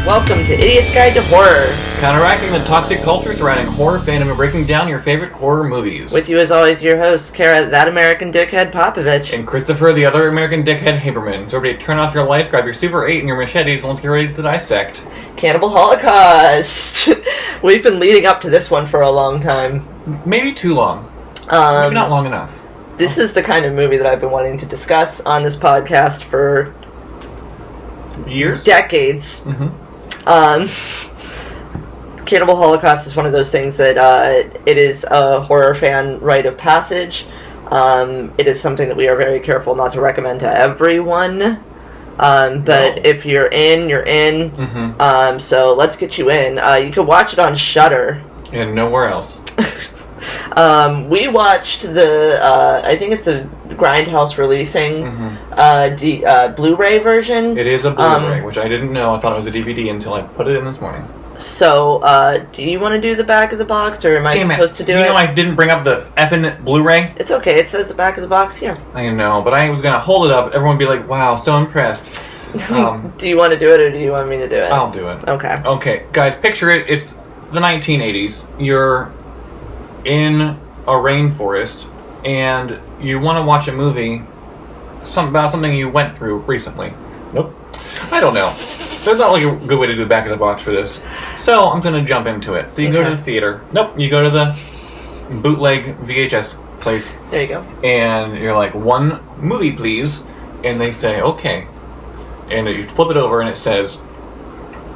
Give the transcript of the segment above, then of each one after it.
Welcome to Idiot's Guide to Horror. Counteracting the toxic culture surrounding horror fandom and breaking down your favorite horror movies. With you as always, your hosts, Kara, that American dickhead Popovich. And Christopher, the other American dickhead Haberman. So everybody turn off your lights, grab your Super 8 and your machetes, and let's get ready to dissect. Cannibal Holocaust. We've been leading up to this one for a long time. Maybe too long. Maybe not long enough. This is the kind of movie that I've been wanting to discuss on this podcast for... years? Decades. Mm-hmm. Cannibal Holocaust is one of those things that it is a horror fan rite of passage. It is something that we are very careful not to recommend to everyone. But if you're in, you're in. Mm-hmm. So let's get you in. You can watch it on Shudder. And nowhere else. We watched the, I think it's a Grindhouse releasing Blu-ray version. It is a Blu-ray, which I didn't know. I thought it was a DVD until I put it in this morning. So, do you want to do the back of the box, or am I supposed to do it? You know I didn't bring up the effing Blu-ray? It's okay. It says the back of the box here. I know, but I was going to hold it up. Everyone would be like, wow, so impressed. Do you want to do it, or do you want me to do it? I'll do it. Okay. Okay, guys, picture it. It's the 1980s. You're in a rainforest, and you want to watch a movie about something you went through recently. Nope. I don't know. There's not like a good way to do the back of the box for this. So I'm going to jump into it. So you go to the theater. Nope, you go to the bootleg VHS place. There you go. And you're like, one movie, please. And they say, okay. And you flip it over and it says,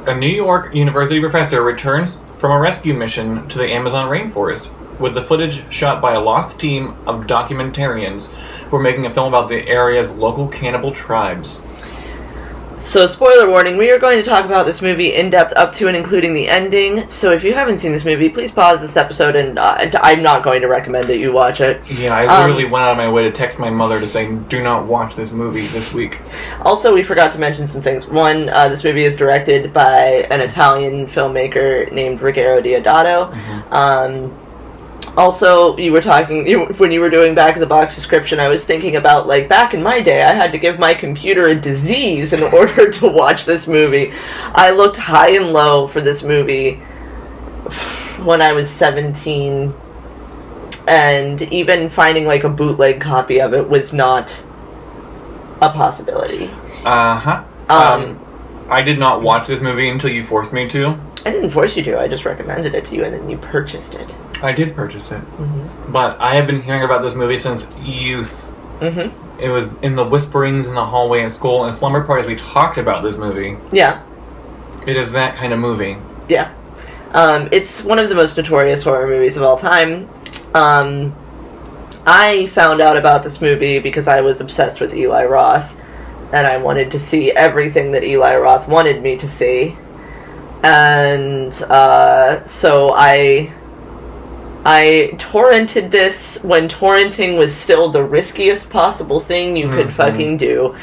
a New York University professor returns from a rescue mission to the Amazon rainforest with the footage shot by a lost team of documentarians who are making a film about the area's local cannibal tribes. So, spoiler warning, we are going to talk about this movie in depth up to and including the ending. So if you haven't seen this movie, please pause this episode, and I'm not going to recommend that you watch it. Yeah, I literally went out of my way to text my mother to say, do not watch this movie this week. Also, we forgot to mention some things. One, this movie is directed by an Italian filmmaker named Ruggero Deodato. Mm-hmm. Also, you were talking, when you were doing back of the box description, I was thinking about, like, back in my day, I had to give my computer a disease in order to watch this movie. I looked high and low for this movie when I was 17, and even finding, like, a bootleg copy of it was not a possibility. Uh-huh. I did not watch this movie until you forced me to. I didn't force you to. I just recommended it to you, and then you purchased it. I did purchase it. Mm-hmm. But I have been hearing about this movie since youth. Mm-hmm. It was in the whisperings in the hallway at school, and slumber parties we talked about this movie. Yeah. It is that kind of movie. Yeah. It's one of the most notorious horror movies of all time. I found out about this movie because I was obsessed with Eli Roth, and I wanted to see everything that Eli Roth wanted me to see. And so I torrented this when torrenting was still the riskiest possible thing you could fucking do.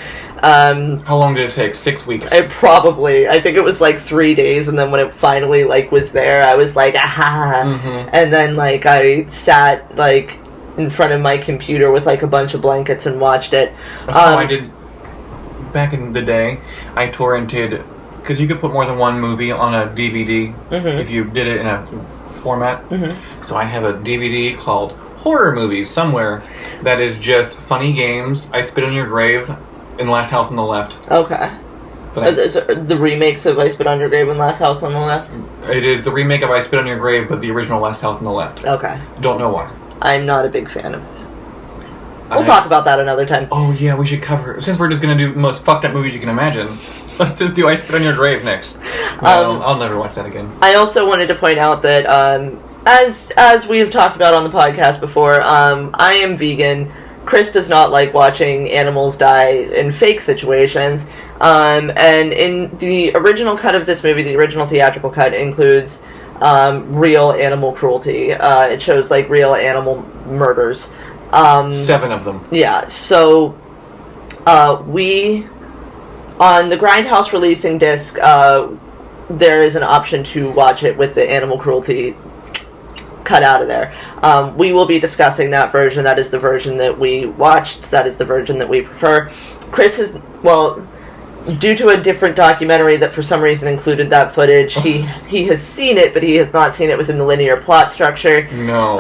How long did it take? 6 weeks? I think it was like 3 days, and then when it finally like was there, I was like, aha! Mm-hmm. And then like I sat like in front of my computer with like a bunch of blankets and watched it. That's how I did back in the day. I torrented, because you could put more than one movie on a DVD if you did it in a format. Mm-hmm. So I have a DVD called Horror Movies somewhere that is just funny games, I Spit on Your Grave, and Last House on the Left. Okay. The remakes of I Spit on Your Grave and Last House on the Left? It is the remake of I Spit on Your Grave, but the original Last House on the Left. Okay. Don't know why. I'm not a big fan of that. We'll talk about that another time. Oh yeah, we should cover, since we're just going to do the most fucked up movies you can imagine, let's just do I Spit on Your Grave next. No, I'll never watch that again. I also wanted to point out that, as we have talked about on the podcast before, I am vegan. Chris does not like watching animals die in fake situations. And in the original cut of this movie, the original theatrical cut includes real animal cruelty. It shows like real animal murders. 7 of them. Yeah, so we, on the Grindhouse releasing disc, there is an option to watch it with the animal cruelty cut out of there. We will be discussing that version. That is the version that we watched. That is the version that we prefer. Chris has, well, due to a different documentary that for some reason included that footage. He has seen it, but he has not seen it within the linear plot structure. No.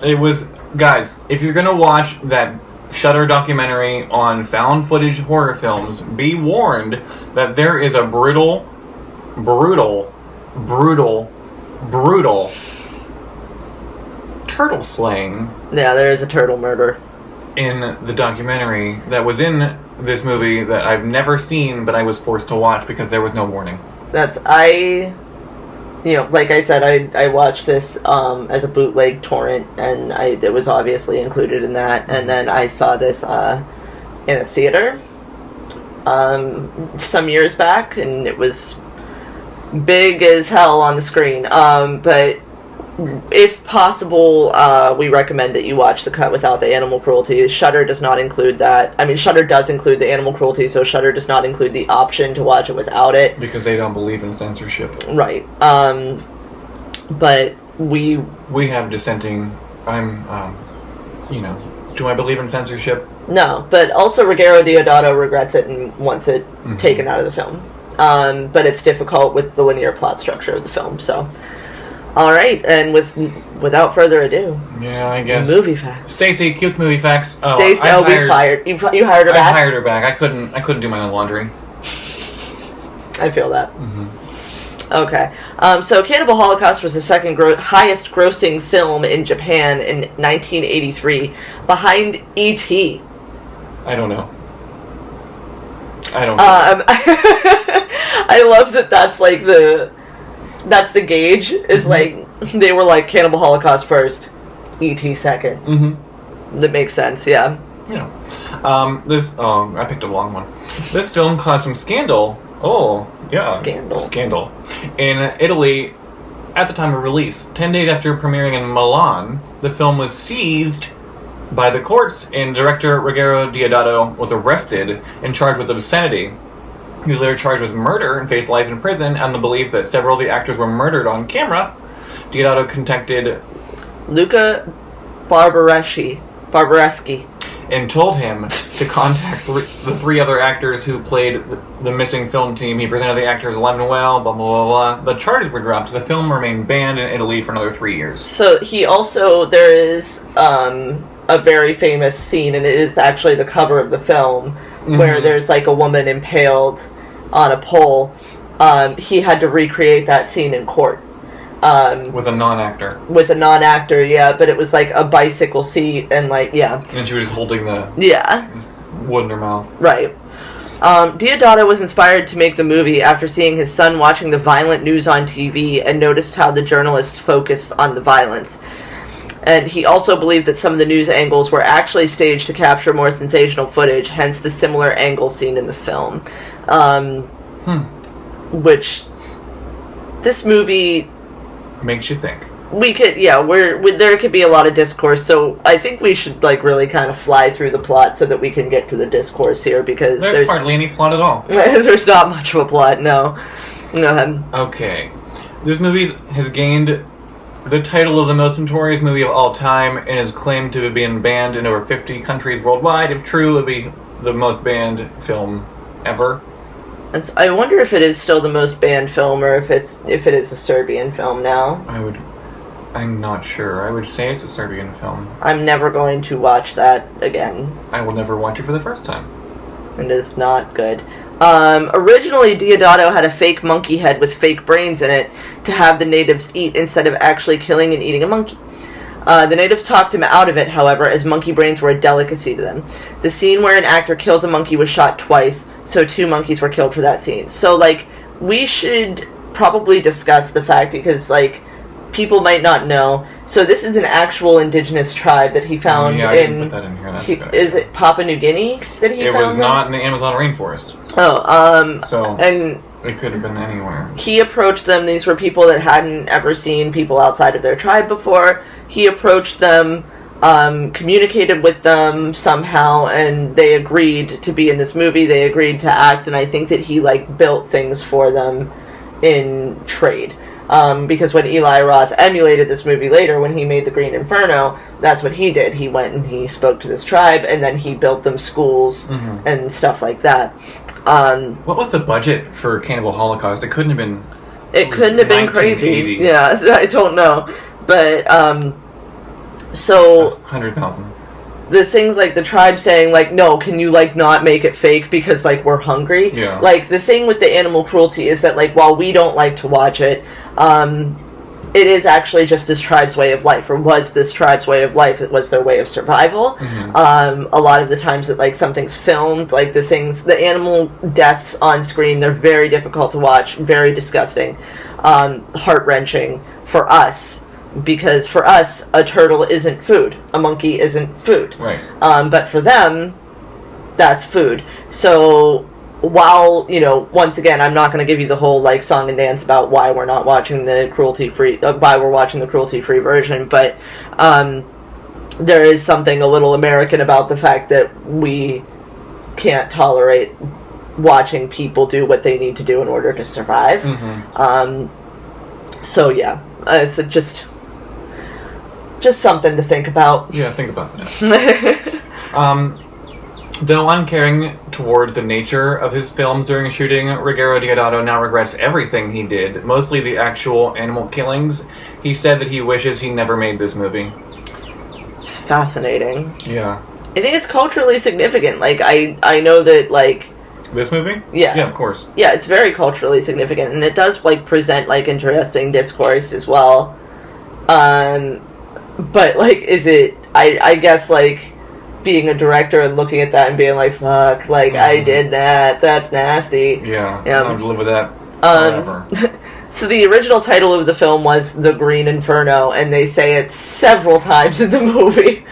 It was guys, if you're gonna watch that Shudder documentary on found footage horror films, be warned that there is a brutal turtle slaying. Yeah, there is a turtle murder in the documentary that was in this movie that I've never seen, but I was forced to watch because there was no warning. Like I said, I watched this as a bootleg torrent, and it was obviously included in that. And then I saw this in a theater some years back, and it was big as hell on the screen. But if possible, we recommend that you watch the cut without the animal cruelty. Shudder does not include that. I mean, Shudder does include the animal cruelty, so Shudder does not include the option to watch it without it. Because they don't believe in censorship. Right. But we have dissenting... do I believe in censorship? No, but also Ruggero Deodato regrets it and wants it taken out of the film. But it's difficult with the linear plot structure of the film, so... Alright, and without further ado... Yeah, I guess. Movie facts. Stacey, cute movie facts. Stacey, I'll be fired. You hired her back? I hired her back. I couldn't do my own laundry. I feel that. Okay. So Cannibal Holocaust was the second highest grossing film in Japan in 1983, behind E.T. I don't know. I love that that's like that's the gauge, is like, they were like Cannibal Holocaust first, E.T. second. That makes sense, yeah. Yeah. I picked a long one. This film caused some scandal. Oh, yeah. Scandal. In Italy, at the time of release. 10 days after premiering in Milan, the film was seized by the courts, and director Ruggero Deodato was arrested and charged with obscenity. He was later charged with murder and faced life in prison on the belief that several of the actors were murdered on camera. Deodato contacted Luca Barbareschi and told him to contact the three other actors who played the missing film team. He presented the actors alive and well, blah, blah, blah, blah. The charges were dropped. The film remained banned in Italy for another 3 years. So there is a very famous scene, and it is actually the cover of the film, where there's like a woman impaled on a pole. He had to recreate that scene in court. With a non-actor. With a non-actor, yeah, but it was like a bicycle seat, and like, yeah. And she was holding the wood in her mouth. Right. Deodato was inspired to make the movie after seeing his son watching the violent news on TV and noticed how the journalists focused on the violence. And he also believed that some of the news angles were actually staged to capture more sensational footage, hence the similar angle seen in the film. Which, this movie... makes you think. There could be a lot of discourse, so I think we should really kind of fly through the plot so that we can get to the discourse here, because there's hardly any plot at all. There's not much of a plot, no. Okay. This movie has gained the title of the most notorious movie of all time and is claimed to have been banned in over 50 countries worldwide. If true, it would be the most banned film ever. I wonder if it is still the most banned film, or if it is a Serbian film now. I'm not sure. I would say it's a Serbian film. I'm never going to watch that again. I will never watch it for the first time. It is not good. Originally, Deodato had a fake monkey head with fake brains in it to have the natives eat instead of actually killing and eating a monkey. The natives talked him out of it, however, as monkey brains were a delicacy to them. The scene where an actor kills a monkey was shot twice, so 2 monkeys were killed for that scene. So, we should probably discuss the fact, because, people might not know. So this is an actual indigenous tribe that he found I didn't put that in here. That's a good idea. Is it Papua New Guinea that he found? It was not in the Amazon rainforest. So and it could have been anywhere. He approached them. These were people that hadn't ever seen people outside of their tribe before. He approached them, communicated with them somehow, and they agreed to be in this movie. They agreed to act, and I think that he built things for them in trade. Because when Eli Roth emulated this movie later, when he made The Green Inferno, that's what he did. He went and he spoke to this tribe, and then he built them schools and stuff like that. What was the budget for Cannibal Holocaust? It couldn't have been... It couldn't have been crazy. Yeah, I don't know. But, so... 100,000. The things like the tribe saying, like, no, can you, like, not make it fake because, like, we're hungry? Yeah. Like, the thing with the animal cruelty is that, like, while we don't like to watch it, it is actually just this tribe's way of life, or was this tribe's way of life. It was their way of survival. A lot of the times that, like, something's filmed, like, the animal deaths on screen, they're very difficult to watch, very disgusting, heart-wrenching for us. Because for us, a turtle isn't food. A monkey isn't food. Right. But for them, that's food. So while, once again, I'm not going to give you the whole, like, song and dance about why we're not watching the cruelty-free, why we're watching the cruelty-free version, but there is something a little American about the fact that we can't tolerate watching people do what they need to do in order to survive. So yeah, it's just something to think about. Yeah, think about that. Though uncaring towards the nature of his films during shooting, Ruggero Deodato now regrets everything he did, mostly the actual animal killings. He said that he wishes he never made this movie. It's fascinating. Yeah. I think it's culturally significant. Like, I know that, like... This movie? Yeah. Yeah, of course. Yeah, it's very culturally significant, and it does, like, present, like, interesting discourse as well. But, like, is it... I guess, like, being a director and looking at that and being like, fuck, like, I did that, that's nasty. Yeah, I don't have to live with that forever. So the original title of the film was The Green Inferno, and they say it several times in the movie.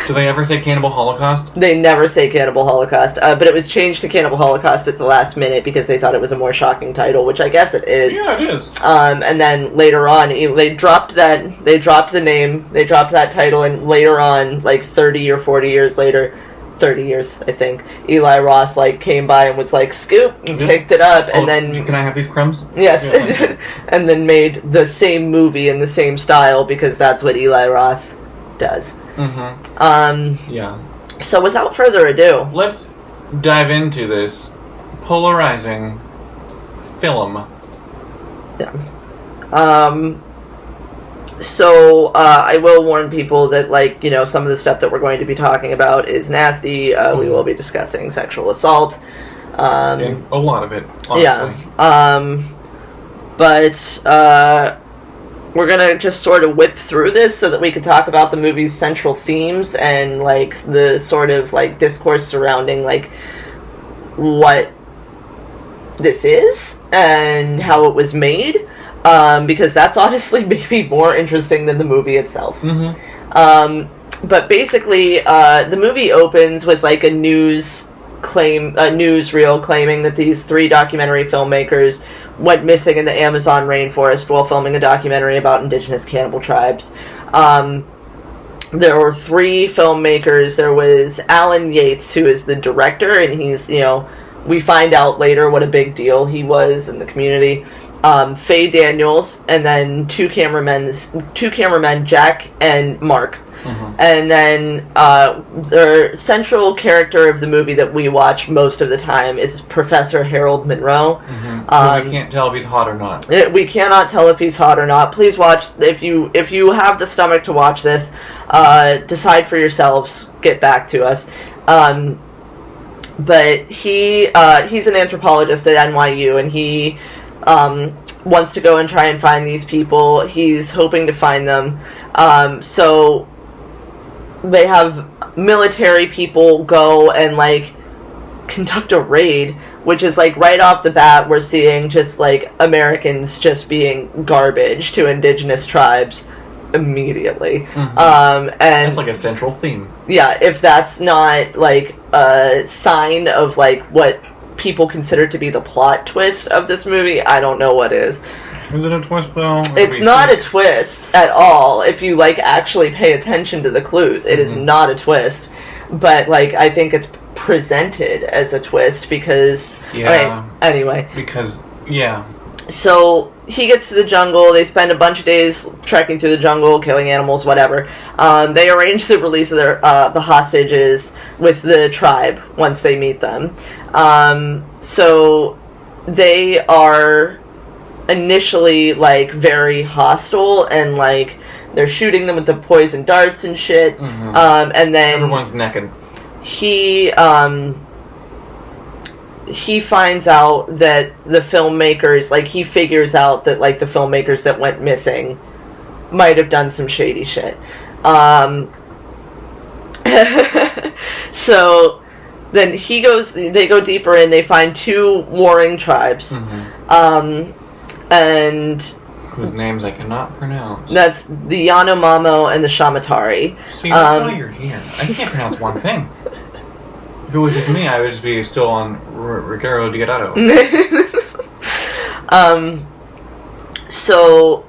Do they ever say Cannibal Holocaust? They never say Cannibal Holocaust, but it was changed to Cannibal Holocaust at the last minute because they thought it was a more shocking title, which I guess it is. Yeah, it is. And then later on, they dropped the name, they dropped that title, and later on, like 30 or 40 years later, 30 years, I think, Eli Roth, like, came by and was like, scoop, and picked it up, and then... Can I have these crumbs? Yes. Yeah. And then made the same movie in the same style, because that's what Eli Roth does. Yeah. So without further ado... Let's dive into this polarizing film. Yeah. So, I will warn people that, like, some of the stuff that we're going to be talking about is nasty. We will be discussing sexual assault. And a lot of it, honestly. Yeah. But we're going to just sort of whip through this so that we can talk about the movie's central themes and, like, the sort of, like, discourse surrounding, like, what this is and how it was made. Because that's honestly maybe more interesting than the movie itself. But basically, the movie opens with, like, a news reel claiming that these 3 documentary filmmakers went missing in the Amazon rainforest while filming a documentary about indigenous cannibal tribes. There were 3 filmmakers. There was Alan Yates, who is the director, and he's, we find out later what a big deal he was in the community. Faye Daniels, and then two cameramen, Jack and Mark. And then the central character of the movie that we watch most of the time is Professor Harold Monroe. We can't tell if he's hot or not. We cannot tell if he's hot or not. Please watch, if you have the stomach to watch this, decide for yourselves, get back to us. But he's an anthropologist at NYU, and he wants to go and try and find these people. He's hoping to find them. So they have military people go and, like, conduct a raid, which is, like, right off the bat we're seeing just, like, Americans just being garbage to indigenous tribes immediately. And that's like a central theme. Yeah, if that's not, like, a sign of, like, what people consider to be the plot twist of this movie, I don't know what is. Is it a twist, though? It's not a twist at all. If you, like, actually pay attention to the clues, it is not a twist. But, like, I think it's presented as a twist because... Yeah. Anyway. Because, yeah. So he gets to the jungle. They spend a bunch of days trekking through the jungle, killing animals, whatever. They arrange the release of their the hostages with the tribe once they meet them. So they are initially like very hostile and like they're shooting them with the poison darts and shit. Mm-hmm. And then everyone's naked. He finds out that the filmmakers, like, he figures out that, like, the filmmakers that went missing might have done some shady shit. So then they go deeper in, they find 2 warring tribes. Mm-hmm. And whose names I cannot pronounce. That's the Yanomamo and the Shamatari. See, that's why you're here. I can't pronounce one thing. If it was just me, I would just be still on Ricardo Diodoro. So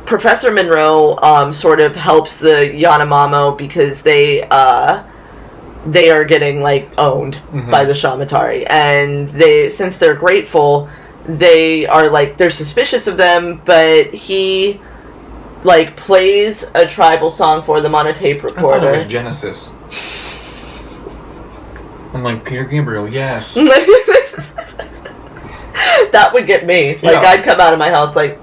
Professor Monroe sort of helps the Yanomamo because they are getting like owned by the Shamatari, and since they're grateful, they are like they're suspicious of them, but he like plays a tribal song for them on a tape recorder. I thought it was Genesis. I'm like, Peter Gabriel, yes. That would get me. Like, yeah. I'd come out of my house like,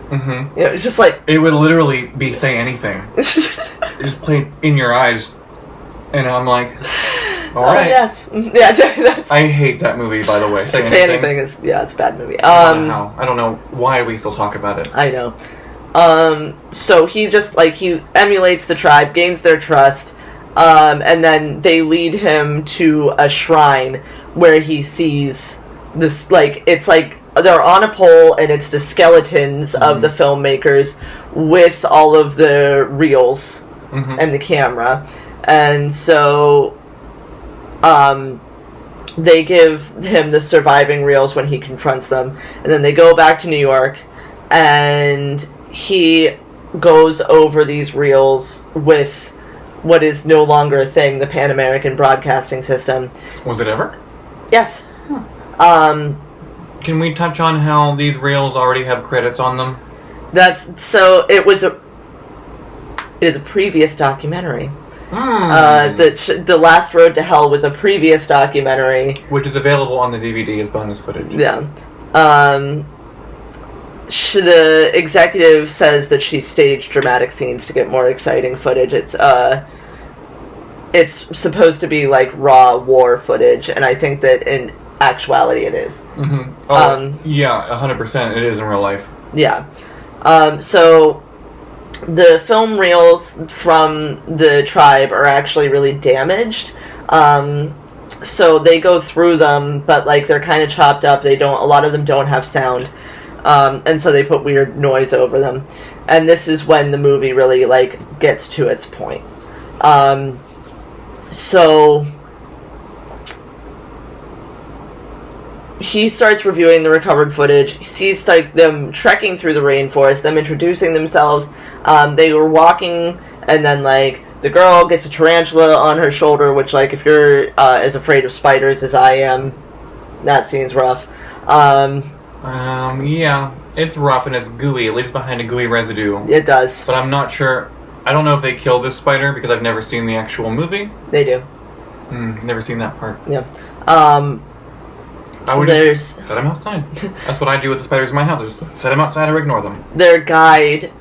mm-hmm. You know, just like... It would literally be Say Anything. Just play in your eyes. And I'm like, alright. Oh, yes. Yeah, that's... I hate that movie, by the way. Say Anything is... Yeah, it's a bad movie. I don't know why we still talk about it. I know. So he just, like, he emulates the tribe, gains their trust, and then they lead him to a shrine where he sees this, like, it's like they're on a pole and it's the skeletons of the filmmakers with all of the reels and the camera. And so they give him the surviving reels when he confronts them. And then they go back to New York and he goes over these reels with what is no longer a thing, the Pan American Broadcasting System. Was it ever? Yes. Can we touch on how these reels already have credits on them? It is a previous documentary. The Last Road to Hell was a previous documentary, which is available on the DVD as bonus footage. Yeah. The executive says that she staged dramatic scenes to get more exciting footage. It's supposed to be like raw war footage, and I think that in actuality it is. Mm-hmm. Oh, yeah, 100%. It is in real life. Yeah. So the film reels from the tribe are actually really damaged. So they go through them, but like they're kind of chopped up. A lot of them don't have sound. And so they put weird noise over them. And this is when the movie really, like, gets to its point. So he starts reviewing the recovered footage. He sees, like, them trekking through the rainforest, them introducing themselves. They were walking, and then, like, the girl gets a tarantula on her shoulder, which, like, if you're as afraid of spiders as I am, that scene's rough. Yeah, it's rough and it's gooey. It leaves behind a gooey residue. It does. But I'm not sure. I don't know if they kill this spider because I've never seen the actual movie. They do. Never seen that part. Yeah. I would just set them outside. That's what I do with the spiders in my house. Just set them outside or ignore them. Their guide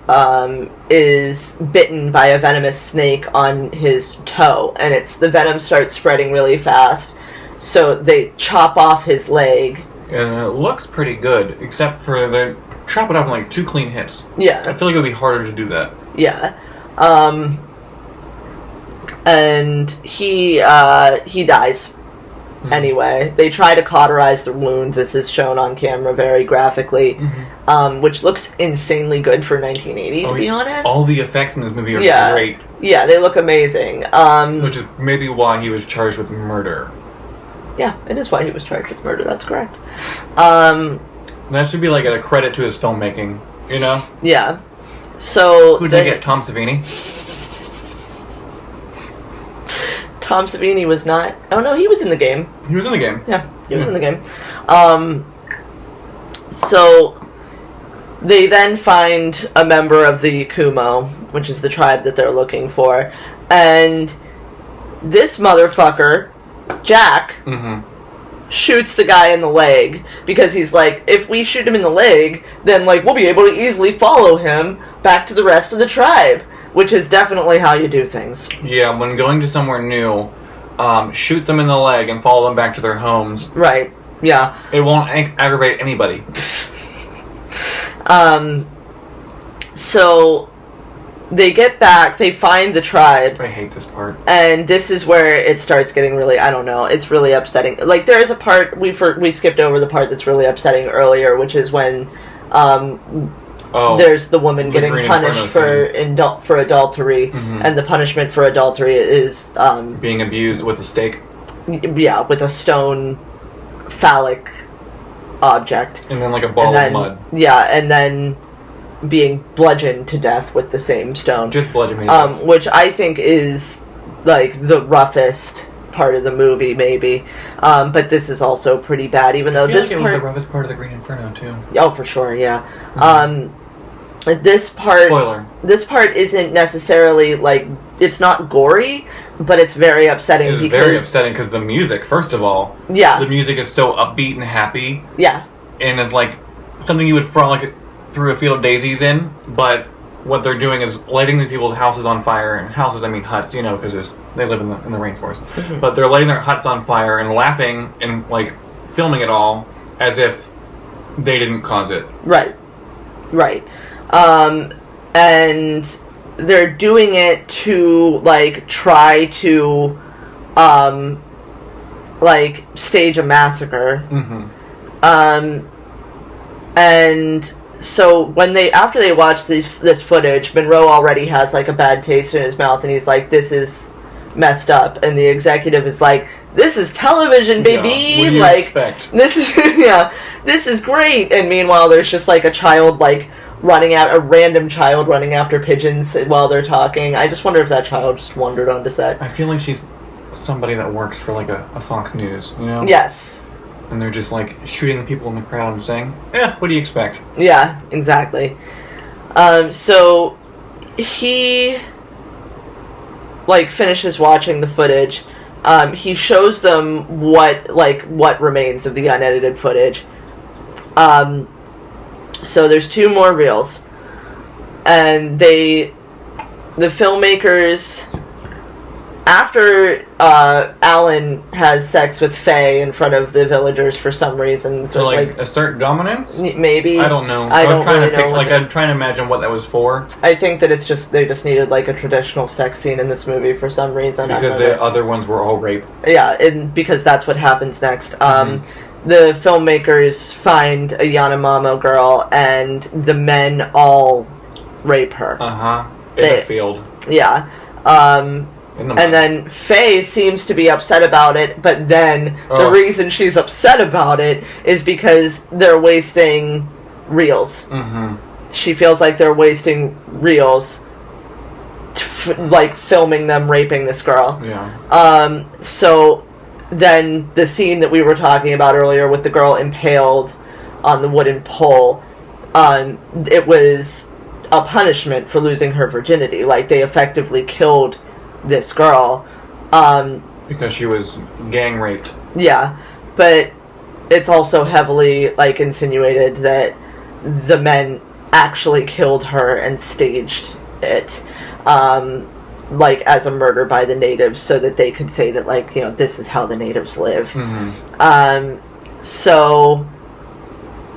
is bitten by a venomous snake on his toe, and the venom starts spreading really fast. So they chop off his leg. And it looks pretty good, except for they chop it off in like 2 clean hits. Yeah. I feel like it would be harder to do that. Yeah. And he dies. Anyway, they try to cauterize the wound. This is shown on camera very graphically, which looks insanely good for 1980, to be honest. All the effects in this movie are great. Yeah, they look amazing. Which is maybe why he was charged with murder. Yeah, it is why he was charged with murder. That's correct. That should be like a credit to his filmmaking, you know? Yeah. So who did you get? Tom Savini? Tom Savini was not... Oh, no, he was in the game. He was in the game. Yeah, he was in the game. So They then find a member of the Kumo, which is the tribe that they're looking for, and this motherfucker, Jack, shoots the guy in the leg, because he's like, if we shoot him in the leg, then, like, we'll be able to easily follow him back to the rest of the tribe, which is definitely how you do things. Yeah, when going to somewhere new, shoot them in the leg and follow them back to their homes. Right, yeah. It won't aggravate anybody. So they get back, they find the tribe. I hate this part. And this is where it starts getting really, I don't know, it's really upsetting. Like, there's a part, we skipped over the part that's really upsetting earlier, which is when there's the woman getting punished for adultery, and the punishment for adultery is being abused with a stake. Yeah, with a stone phallic object. And then like a ball of mud. Yeah, and then being bludgeoned to death with the same stone. Just bludgeon me to death. Which I think is like the roughest part of the movie, maybe. But this is also pretty bad, even though this like part... it was the roughest part of the Green Inferno, too. Oh, for sure, yeah. This part... Spoiler. This part isn't necessarily, like... It's not gory, but it's very upsetting because... It's very upsetting because the music, first of all... Yeah. The music is so upbeat and happy. Yeah. And it's like something you would frolic through a field of daisies in, but what they're doing is lighting these people's houses on fire. And houses, I mean huts, you know, because they live in the rainforest. But they're lighting their huts on fire and laughing and, like, filming it all as if they didn't cause it. Right. Right. And they're doing it to, like, try to, like, stage a massacre. And so when after they watch this footage, Monroe already has, like, a bad taste in his mouth, and he's like, this is messed up. And the executive is like, this is television, baby! Yeah, what do you like, expect? This is, yeah, this is great! And meanwhile, there's just, like, a random child running after pigeons while they're talking. I just wonder if that child just wandered onto set. I feel like she's somebody that works for, like, a Fox News, you know? Yes. And they're just, like, shooting the people in the crowd and saying, what do you expect? Yeah, exactly. So, he, like, finishes watching the footage. He shows them what remains of the unedited footage. So there's 2 more reels. And the filmmakers... After Alan has sex with Faye in front of the villagers for some reason, so like assert dominance? Maybe. I don't know. I'm trying to imagine what that was for. I think that they just needed like a traditional sex scene in this movie for some reason. Because the other ones were all rape. Yeah, because that's what happens next. The filmmakers find a Yanomamo girl, and the men all rape her. In the field. Yeah. And then Faye seems to be upset about it, but then the reason she's upset about it is because they're wasting reels. She feels like they're wasting reels, like filming them raping this girl. Yeah. So then the scene that we were talking about earlier with the girl impaled on the wooden pole, it was a punishment for losing her virginity. Like, they effectively killed this girl because she was gang raped. Yeah, but it's also heavily like insinuated that the men actually killed her and staged it like as a murder by the natives so that they could say that, like, you know, this is how the natives live. So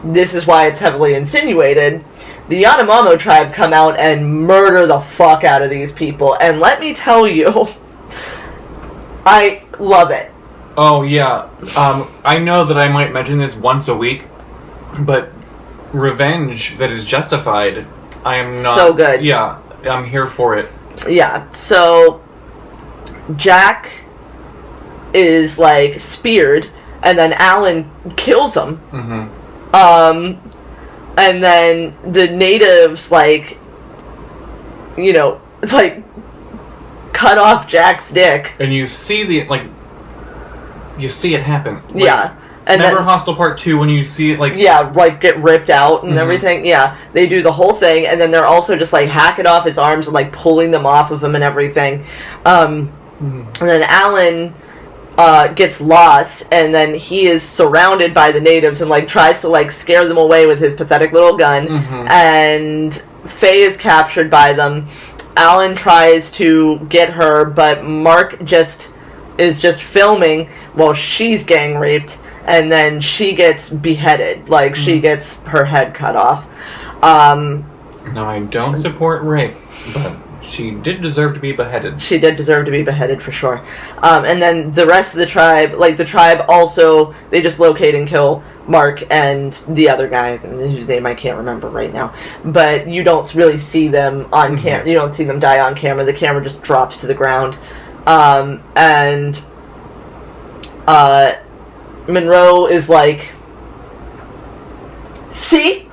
this is why it's heavily insinuated. The Yanomamo tribe come out and murder the fuck out of these people. And let me tell you, I love it. Oh, yeah. I know that I might mention this once a week, but revenge that is justified, I am not... So good. Yeah, I'm here for it. Yeah, so Jack is, like, speared, and then Alan kills him. And then the natives, like, you know, like, cut off Jack's dick. And you see you see it happen. Like, yeah. And Never then, Hostile Part 2 when you see it, like... Yeah, like, get ripped out and everything. Yeah, they do the whole thing, and then they're also just, like, hacking off his arms and, like, pulling them off of him and everything. And then Alan gets lost, and then he is surrounded by the natives and, like, tries to, like, scare them away with his pathetic little gun. And Faye is captured by them. Alan tries to get her, but Mark is just filming while she's gang raped, and then she gets beheaded. Like, she gets her head cut off. Now, I don't support rape, but she did deserve to be beheaded. She did deserve to be beheaded, for sure. And then the rest of the tribe, like, the tribe also, they just locate and kill Mark and the other guy, whose name I can't remember right now. But you don't really see them on camera. You don't see them die on camera. The camera just drops to the ground. And Monroe is like, see?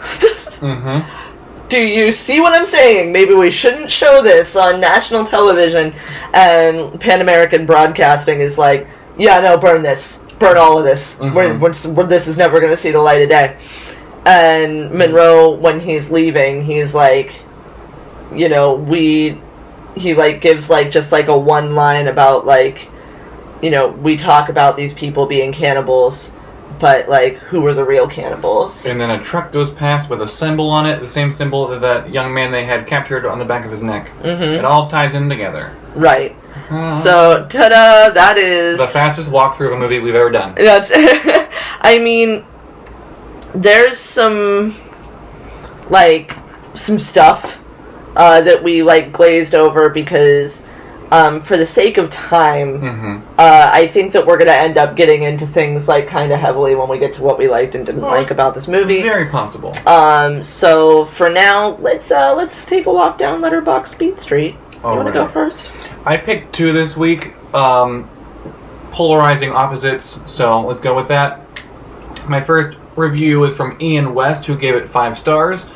Do you see what I'm saying? Maybe we shouldn't show this on national television. And Pan American Broadcasting is like, yeah, no, burn this. Burn all of this. This is never going to see the light of day. And Monroe, when he's leaving, he's like, you know, he, like, gives, like, just, like, a one line about, like, you know, we talk about these people being cannibals, but, like, who are the real cannibals? And then a truck goes past with a symbol on it, the same symbol that that young man they had captured on the back of his neck. It all ties in together. Right. So, ta-da, that is... the fastest walkthrough of a movie we've ever done. That's... I mean, there's some, like, some stuff that we, like, glazed over because... for the sake of time, I think that we're going to end up getting into things, like, kind of heavily when we get to what we liked and didn't like about this movie. Very possible. So for now, let's take a walk down Letterboxd Beat Street. You want to go first? I picked two this week, polarizing opposites, so let's go with that. My first review is from Ian West, who gave it 5 stars,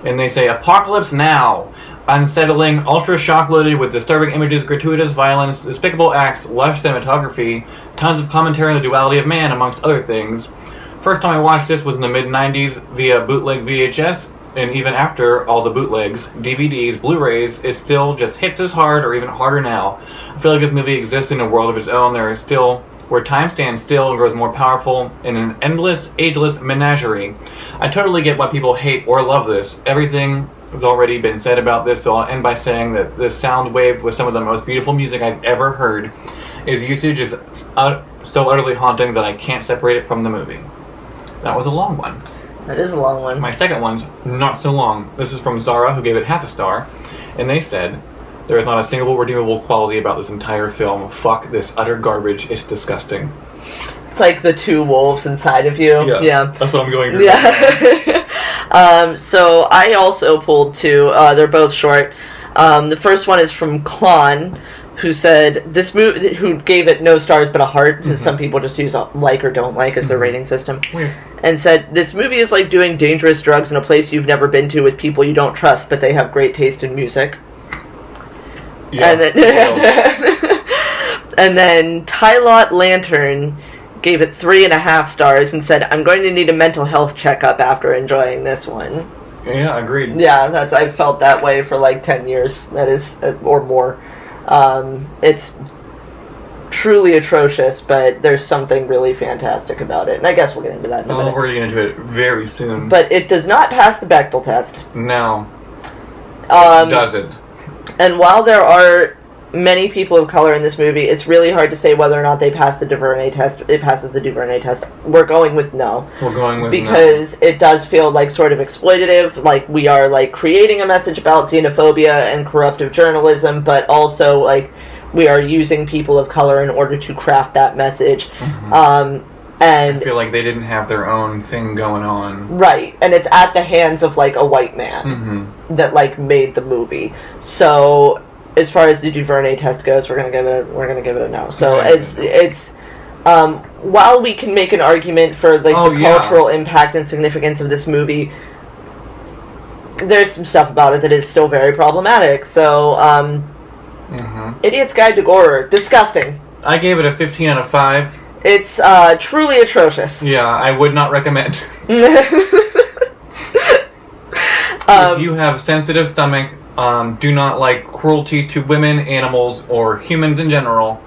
and they say, Apocalypse Now! Unsettling, ultra-shock-loaded with disturbing images, gratuitous violence, despicable acts, lush cinematography, tons of commentary on the duality of man, amongst other things. First time I watched this was in the mid-90s via bootleg VHS, and even after all the bootlegs, DVDs, Blu-rays, it still just hits as hard or even harder now. I feel like this movie exists in a world of its own. There is still, where time stands still and grows more powerful, in an endless, ageless menagerie. I totally get why people hate or love this. Everything has already been said about this, so I'll end by saying that this sound waved with some of the most beautiful music I've ever heard. Its usage is so utterly haunting that I can't separate it from the movie. That was a long one. That is a long one. My second one's not so long. This is from Zara, who gave it half a star, and they said, there is not a single redeemable quality about this entire film. Fuck this utter garbage. It's disgusting. It's like the two wolves inside of you. Yeah. That's what I'm going through. Yeah. So I also pulled 2. They're both short. The first one is from Klon, who said this movie, who gave it no stars but a heart, because some people just use like or don't like as their rating system. Weird. And said, this movie is like doing dangerous drugs in a place you've never been to with people you don't trust, but they have great taste in music. Yeah. And then Tylot Lantern gave it 3.5 stars and said, I'm going to need a mental health checkup after enjoying this one. Yeah, agreed. Yeah, I've felt that way for like 10 years, that is, or more. It's truly atrocious, but there's something really fantastic about it. And I guess we'll get into that in a minute. We're going to get into it very soon. But it does not pass the Bechdel test. No. It doesn't. And while there are many people of color in this movie, it's really hard to say whether or not they pass the DuVernay test. It passes the DuVernay test. We're going with no. We're going with because it does feel like sort of exploitative, like we are like creating a message about xenophobia and corruptive journalism, but also like we are using people of color in order to craft that message. And I feel like they didn't have their own thing going on. Right, and it's at the hands of like a white man that like made the movie. So as far as the DuVernay test goes, we're gonna give it a no. So it's while we can make an argument for like the cultural impact and significance of this movie, there's some stuff about it that is still very problematic. So Idiot's Guide to Gore, disgusting. I gave it a 15 out of 5. It's truly atrocious. Yeah, I would not recommend. If you have sensitive stomach, do not like cruelty to women, animals, or humans in general,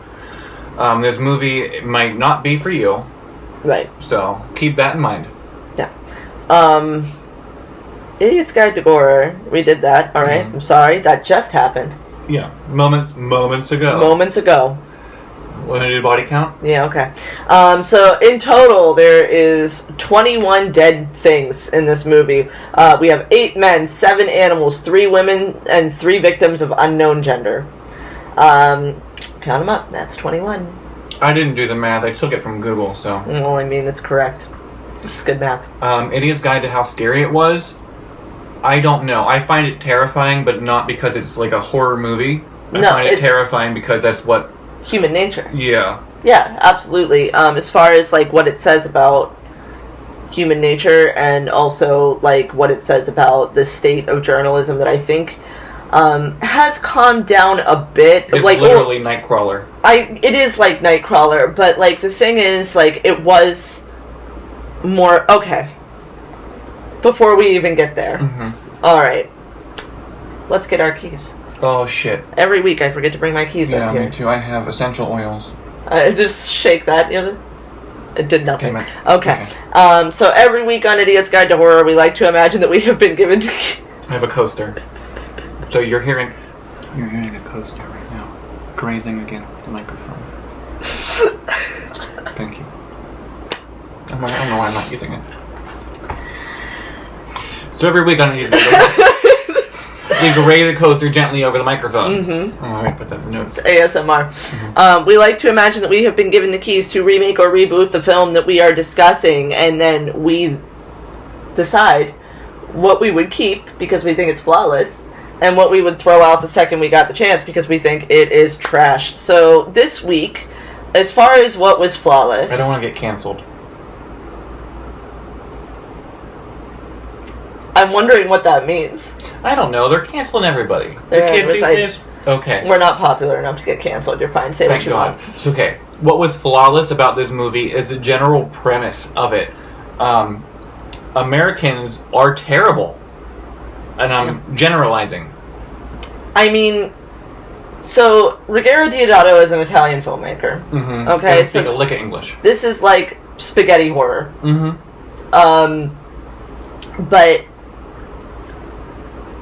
this movie might not be for you. Right. So, keep that in mind. Yeah. Idiot's Guide to Gore. We did that, alright? I'm sorry, that just happened. Yeah, moments ago. Moments ago. Want to do body count? Yeah, okay. So in total, there is 21 dead things in this movie. We have 8 men, 7 animals, 3 women, and 3 victims of unknown gender. Count them up. That's 21. I didn't do the math. I took it from Google, so... Well, I mean, it's correct. It's good math. Idiot's Guide to How Scary It Was. I don't know. I find it terrifying, but not because it's like a horror movie. I find it terrifying because that's what... Human nature. Yeah. Yeah, absolutely. As far as like what it says about human nature and also like what it says about the state of journalism that I think has calmed down a bit. It's like literally Nightcrawler. It is like Nightcrawler, but like the thing is like it was more okay. Before we even get there. All right. Let's get our keys. Oh, shit. Every week I forget to bring my keys up here. Yeah, me too. I have essential oils. Just shake that. It did nothing. Okay. So every week on Idiot's Guide to Horror, we like to imagine that we have been given... I have a coaster. So you're hearing a coaster right now, grazing against the microphone. Thank you. I don't know why I'm not using it. So every week on Idiot's Guide to Horror, we grade the coaster gently over the microphone. Alright, put that in notes. ASMR. We like to imagine that we have been given the keys to remake or reboot the film that we are discussing, and then we decide what we would keep because we think it's flawless, and what we would throw out the second we got the chance because we think it is trash. So this week, as far as what was flawless... I don't want to get canceled. I'm wondering what that means. I don't know. They're canceling everybody. The kids these days. Okay. We're not popular enough to get canceled. You're fine. Say what you want. It's okay. What was flawless about this movie is the general premise of it. Americans are terrible. And I'm generalizing. I mean, so Ruggero Deodato is an Italian filmmaker. Okay, so speak a lick of English. This is like spaghetti horror. But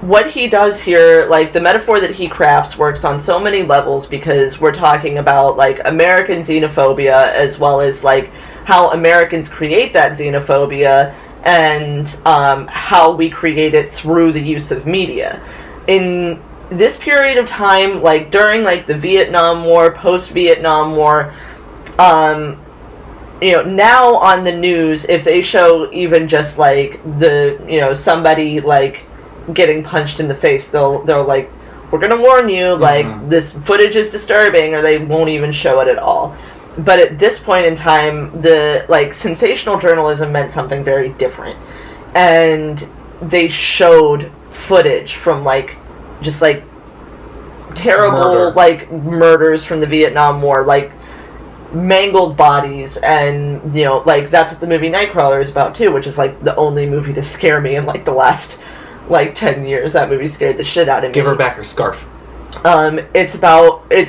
what he does here, like the metaphor that he crafts works on so many levels because we're talking about like American xenophobia as well as like how Americans create that xenophobia and how we create it through the use of media. In this period of time, like during like the Vietnam War, post-Vietnam War, now on the news, if they show even just like the, somebody like getting punched in the face, they'll like, we're gonna warn you, like this footage is disturbing, or they won't even show it at all. But at this point in time, the like sensational journalism meant something very different, and they showed footage from like just like terrible like murders from the Vietnam War, like mangled bodies, and like that's what the movie Nightcrawler is about too, which is like the only movie to scare me in like the last like 10 years. That movie scared the shit out of me. Give her back her scarf. It's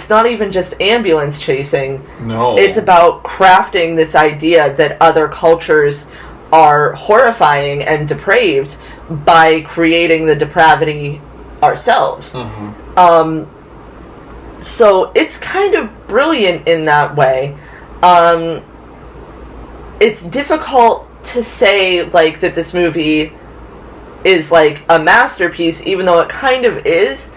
not even just ambulance chasing. No. It's about crafting this idea that other cultures are horrifying and depraved by creating the depravity ourselves. So it's kind of brilliant in that way. It's difficult to say like that this movie is like a masterpiece, even though it kind of is,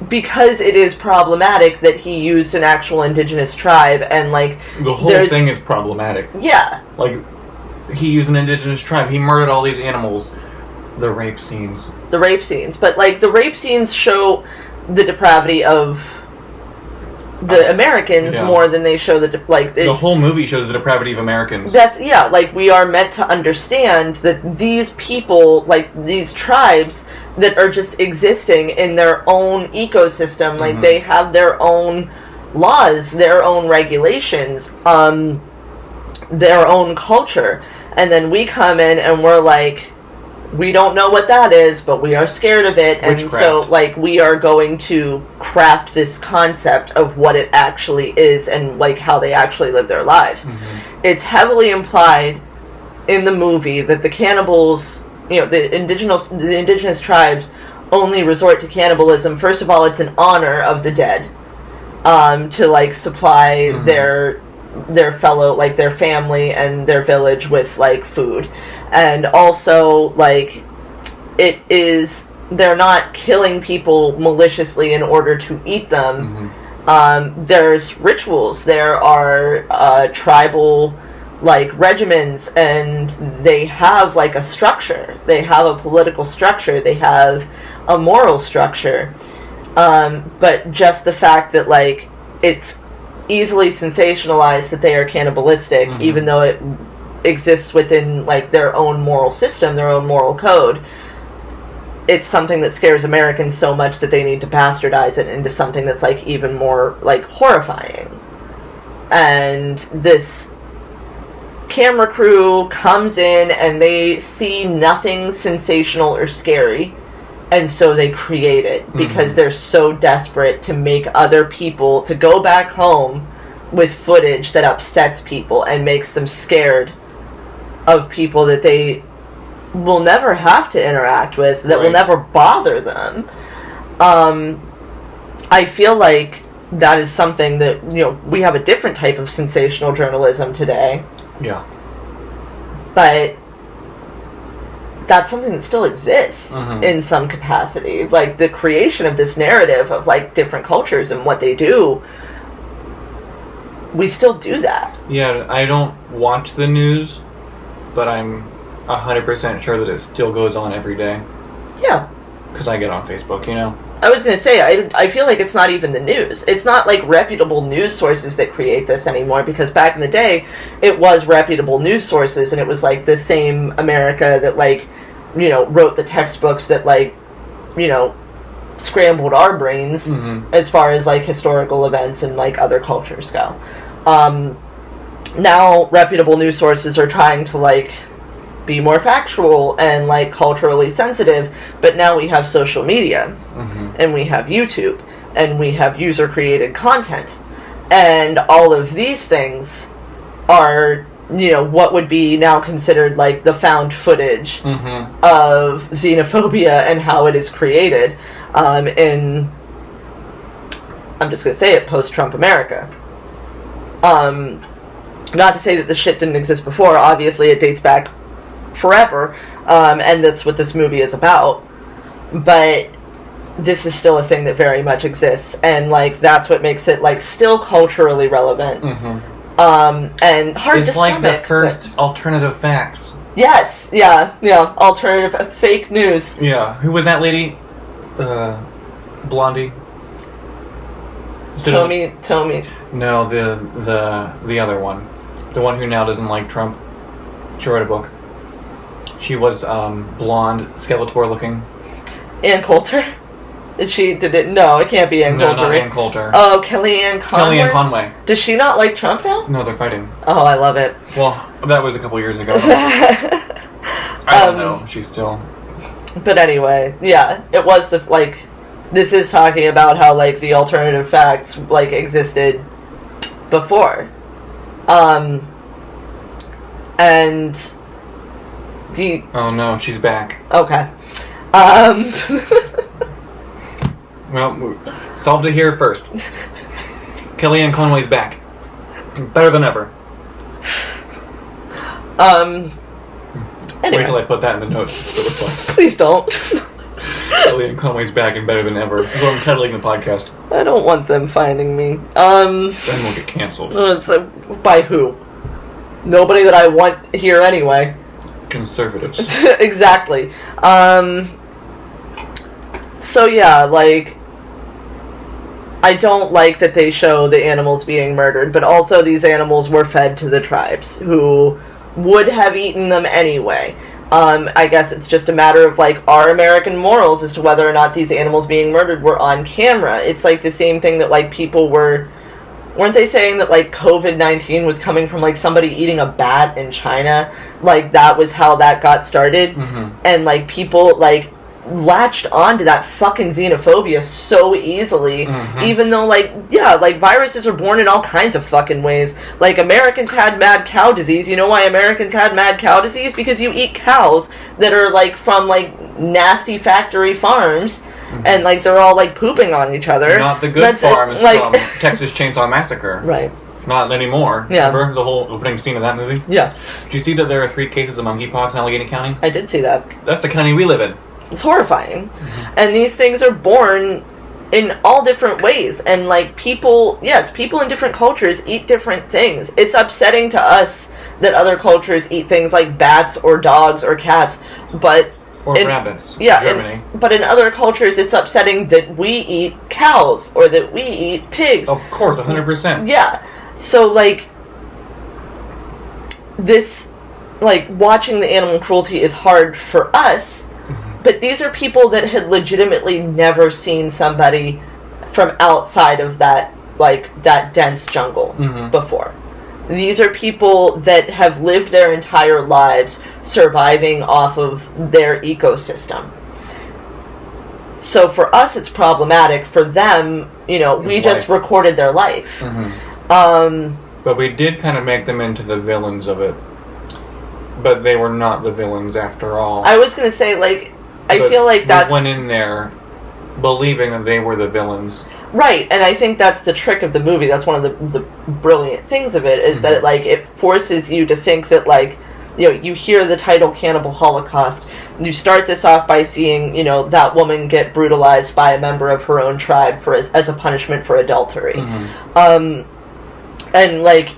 because it is problematic that he used an actual indigenous tribe, and like the whole thing is problematic. Yeah, like he used an indigenous tribe. He murdered all these animals. The rape scenes, but like the rape scenes show the depravity of the Americans more than they show the whole movie shows the depravity of Americans. Like we are meant to understand that these people, like these tribes that are just existing in their own ecosystem, like they have their own laws, their own regulations, their own culture. And then we come in and we're like, we don't know what that is, but we are scared of it. And Witchcraft. So, like, we are going to craft this concept of what it actually is and, like, how they actually live their lives. Mm-hmm. It's heavily implied in the movie that the cannibals, the indigenous tribes only resort to cannibalism. First of all, it's in honor of the dead, to, like, supply their fellow, like, their family and their village with, like, food. And also, like, they're not killing people maliciously in order to eat them. There's rituals. There are tribal, like, regimens, and they have, like, a structure. They have a political structure. They have a moral structure. But just the fact that, like, it's easily sensationalized that they are cannibalistic, even though it exists within, like, their own moral system, their own moral code, it's something that scares Americans so much that they need to bastardize it into something that's, like, even more, like, horrifying. And this camera crew comes in and they see nothing sensational or scary, and so they create it because they're so desperate to make other people, to go back home with footage that upsets people and makes them scared of people that they will never have to interact with, that will never bother them. I feel like that is something that, we have a different type of sensational journalism today. Yeah. But that's something that still exists in some capacity. Like, the creation of this narrative of, like, different cultures and what they do, we still do that. Yeah, I don't watch the news, but I'm 100% sure that it still goes on every day. Yeah. Because I get on Facebook, I was going to say, I feel like it's not even the news. It's not, like, reputable news sources that create this anymore, because back in the day, it was reputable news sources, and it was, like, the same America that, like, wrote the textbooks that, like, scrambled our brains as far as, like, historical events and, like, other cultures go. Now, reputable news sources are trying to, like, be more factual and, like, culturally sensitive, but now we have social media, and we have YouTube, and we have user-created content, and all of these things are, what would be now considered, like, the found footage of xenophobia and how it is created in, I'm just going to say it, post-Trump America. Not to say that this shit didn't exist before. Obviously, it dates back forever, and that's what this movie is about. But this is still a thing that very much exists, and, like, that's what makes it, like, still culturally relevant. And hard to stomach. It's like the first alternative facts. Yes, yeah, alternative fake news. Yeah, who was that lady? Blondie. Tommy. No, the other one. The one who now doesn't like Trump. She wrote a book. She was blonde, Skeletor looking. Ann Coulter? No, it can't be Ann Coulter. No, not Ann Coulter. Oh, Kellyanne Conway? Kellyanne Conway. Does she not like Trump now? No, they're fighting. Oh, I love it. Well, that was a couple years ago. I don't know. She's still... But anyway, yeah, it was this is talking about how, like, the alternative facts, like, existed before. And the... Oh no, she's back. Okay. Well, solved it here first. Kellyanne Conway's back. Better than ever. Anyway. Wait till I put that in the notes. Please don't. Kellyanne Conway's back and better than ever. That's what I'm titling the podcast. I don't want them finding me. Then we'll get canceled. It's by who? Nobody that I want here anyway. Conservatives. Exactly. So yeah, like, I don't like that they show the animals being murdered, but also these animals were fed to the tribes, who would have eaten them anyway. I guess it's just a matter of, like, our American morals as to whether or not these animals being murdered were on camera. It's like the same thing that, like, people were weren't they saying that, like, COVID-19 was coming from, like, somebody eating a bat in China? Like, that was how that got started? And, like, people, like, latched onto that fucking xenophobia so easily, even though, like, yeah, like, viruses are born in all kinds of fucking ways. Like, Americans had mad cow disease. You know why Americans had mad cow disease? Because you eat cows that are, like, from, like, nasty factory farms, and, like, they're all, like, pooping on each other. Not the good farms from Texas Chainsaw Massacre. Right. Not anymore. Yeah. Remember the whole opening scene of that movie? Yeah. Did you see that there are 3 cases of monkeypox in Allegheny County? I did see that. That's the county we live in. It's horrifying. And these things are born in all different ways. And, like, people in different cultures eat different things. It's upsetting to us that other cultures eat things like bats or dogs or cats, but... Or rabbits. Yeah, Germany. But in other cultures, it's upsetting that we eat cows or that we eat pigs. Of course, 100%. Yeah. So, like, this, like, watching the animal cruelty is hard for us. But these are people that had legitimately never seen somebody from outside of that, like, that dense jungle before. These are people that have lived their entire lives surviving off of their ecosystem. So for us, it's problematic. For them, you know, we just recorded their life. But we did kind of make them into the villains of it. But they were not the villains after all. I was going to say, like... I feel like that's... We went in there believing that they were the villains. Right, and I think that's the trick of the movie. That's one of the brilliant things of it, is that, like, it forces you to think that, like, you know, you hear the title Cannibal Holocaust, you start this off by seeing, you know, that woman get brutalized by a member of her own tribe as a punishment for adultery. And, like,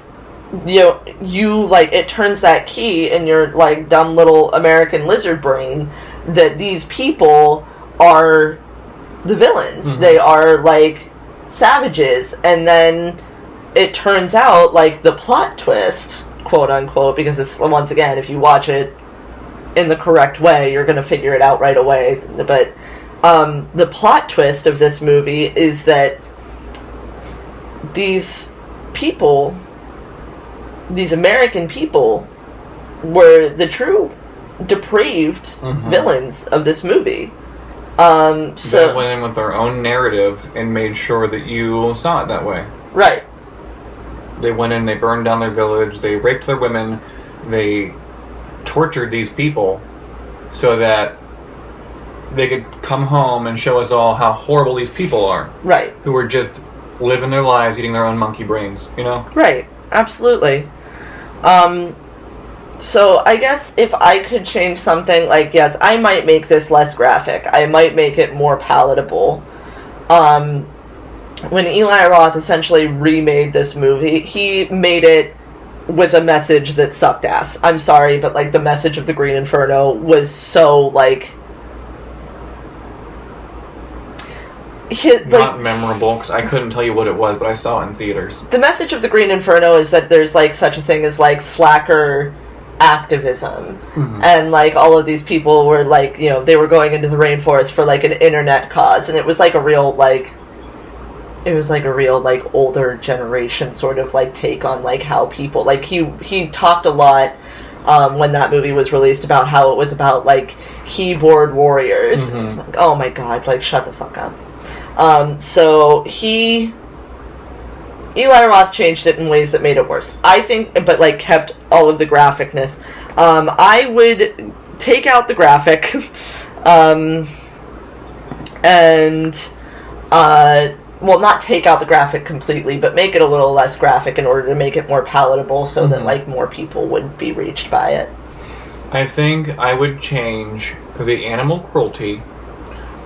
you know, like, it turns that key in your, like, dumb little American lizard brain that these people are the villains. They are, like, savages. And then it turns out, like, the plot twist, quote unquote, because it's, once again, if you watch it in the correct way, you're going to figure it out right away. But the plot twist of this movie is that these people, these American people, were the true depraved villains of this movie. So they went in with their own narrative and made sure that you saw it that way. Right. They went in, they burned down their village, they raped their women, they tortured these people so that they could come home and show us all how horrible these people are. Right. Who were just living their lives, eating their own monkey brains, you know? Right. Absolutely. So I guess if I could change something, like, yes, I might make this less graphic. I might make it more palatable. When Eli Roth essentially remade this movie, he made it with a message that sucked ass. I'm sorry, but, like, the message of the Green Inferno was so, like... Not memorable, because I couldn't tell you what it was, but I saw it in theaters. The message of the Green Inferno is that there's, like, such a thing as, like, slacker activism. And, like, all of these people were, like, you know, they were going into the rainforest for, like, an internet cause, and it was, like, a real, like... It was, like, a real, like, older generation sort of, like, take on, like, how people... Like, he talked a lot... when that movie was released, about how it was about, like, keyboard warriors. And it was like, oh my god, like, shut the fuck up. So Eli Roth changed it in ways that made it worse, I think, but, like, kept all of the graphicness. I would take out the graphic, well, not take out the graphic completely, but make it a little less graphic in order to make it more palatable so that, like, more people would be reached by it. I think I would change the animal cruelty.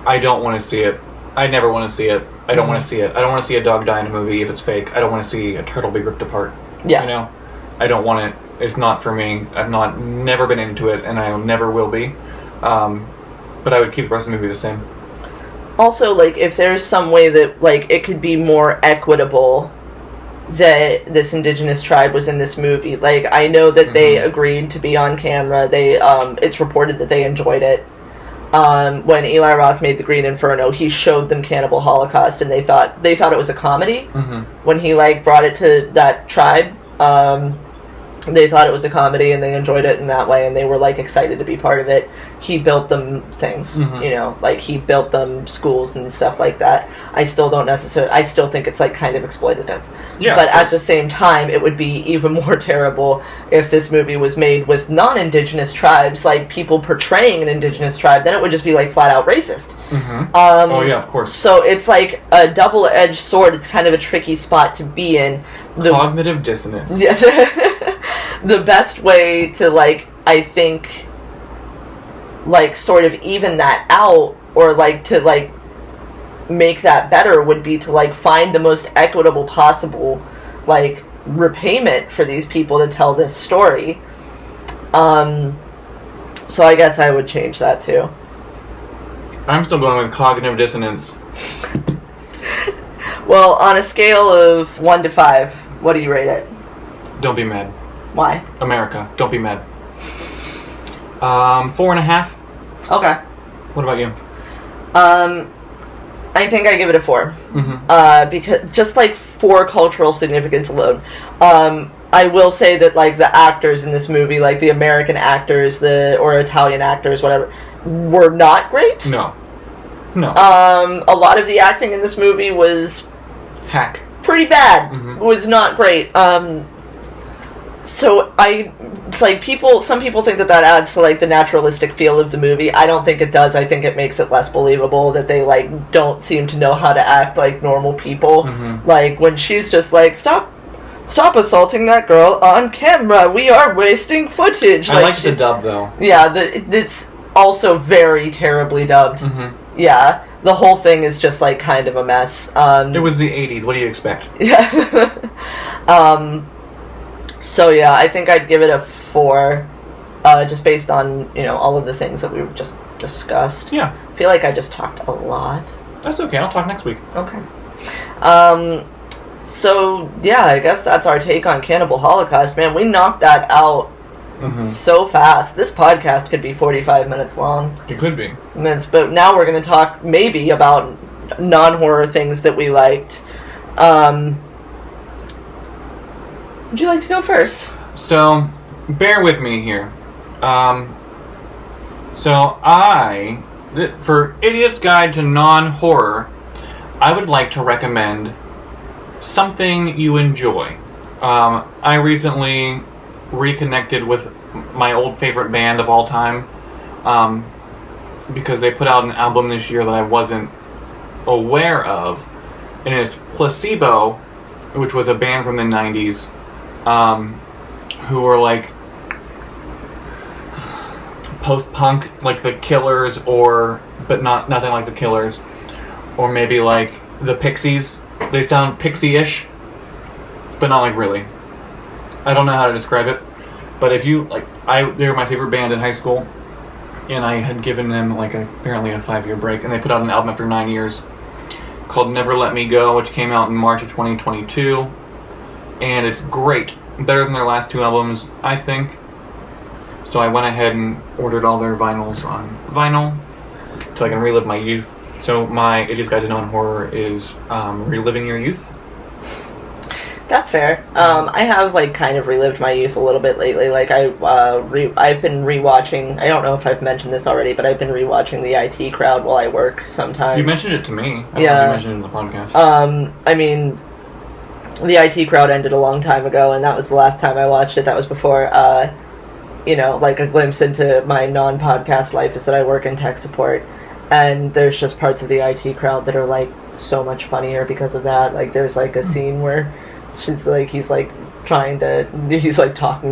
I don't want to see it. I never want to see it. I don't want to see it. I don't want to see a dog die in a movie if it's fake. I don't want to see a turtle be ripped apart. Yeah. You know? I don't want it. It's not for me. I've never been into it, and I never will be. But I would keep the rest of the movie the same. Also, like, if there's some way that, like, it could be more equitable that this indigenous tribe was in this movie. Like, I know that they agreed to be on camera. They, it's reported that they enjoyed it. when Eli Roth made The Green Inferno, he showed them Cannibal Holocaust, and they thought it was a comedy. Mm-hmm. When he like brought it to that tribe, they thought it was a comedy, and they enjoyed it in that way, and they were like excited to be part of it. He built them things, you know, like he built them schools and stuff like that. I still think it's like kind of exploitative. Yeah, but at the same time, it would be even more terrible if this movie was made with non-indigenous tribes, like people portraying an indigenous tribe. Then it would just be like flat out racist. Mm-hmm. Oh yeah, of course. So it's like a double-edged sword. It's kind of a tricky spot to be in. Cognitive dissonance. Yes. The best way to, like, I think, like, sort of even that out, or, like, to, like, make that better would be to, like, find the most equitable possible, like, repayment for these people to tell this story. So I guess I would change that, too. I'm still going with cognitive dissonance. Well, on a scale of 1 to 5, what do you rate it? Don't be mad. Why? America, don't be mad. 4.5. Okay. What about you? I think I give it a 4. Mm-hmm. Because just like for cultural significance alone. I will say that like the actors in this movie, like the American actors, or Italian actors, whatever, were not great. No. A lot of the acting in this movie was hack. Pretty bad. Mm-hmm. Was not great. So it's like some people think that adds to like the naturalistic feel of the movie. I don't think it does. I think it makes it less believable that they like don't seem to know how to act like normal people. Mm-hmm. Like when she's just like, stop assaulting that girl on camera. We are wasting footage. I like the dub though. Yeah, it's also very terribly dubbed. Mm-hmm. Yeah, the whole thing is just like kind of a mess. It was the 80s. What do you expect? Yeah. So yeah, I think I'd give it a 4, just based on, you know, all of the things that we just discussed. Yeah. I feel like I just talked a lot. That's okay, I'll talk next week. Okay. So yeah, I guess that's our take on Cannibal Holocaust. Man, we knocked that out so fast. This podcast could be 45 minutes long. It could be. But now we're going to talk maybe about non-horror things that we liked. Would you like to go first? So, bear with me here. For Idiot's Guide to Non-Horror, I would like to recommend something you enjoy. I recently reconnected with my old favorite band of all time, because they put out an album this year that I wasn't aware of, and it's Placebo, which was a band from the 90s, who were like post-punk, like the Killers, but nothing like the Killers, or maybe like the Pixies. They sound Pixie-ish, but not like really. I don't know how to describe it, but if you like, they were my favorite band in high school, and I had given them like apparently a 5-year break, and they put out an album after 9 years called Never Let Me Go, which came out in March of 2022. And it's great. Better than their last 2 albums, I think. So I went ahead and ordered all their vinyls on vinyl so I can relive my youth. So my Idiot's Guide to Non-Horror is reliving your youth. That's fair. I have like kind of relived my youth a little bit lately. Like I've been rewatching. I don't know if I've mentioned this already, but I've been rewatching The IT Crowd while I work sometimes. You mentioned it to me. I don't know if you mentioned it in the podcast. I mean, The IT Crowd ended a long time ago, and that was the last time I watched it. That was before, like a glimpse into my non-podcast life is that I work in tech support, and there's just parts of The IT Crowd that are like so much funnier because of that. Like there's like a scene where he's like talking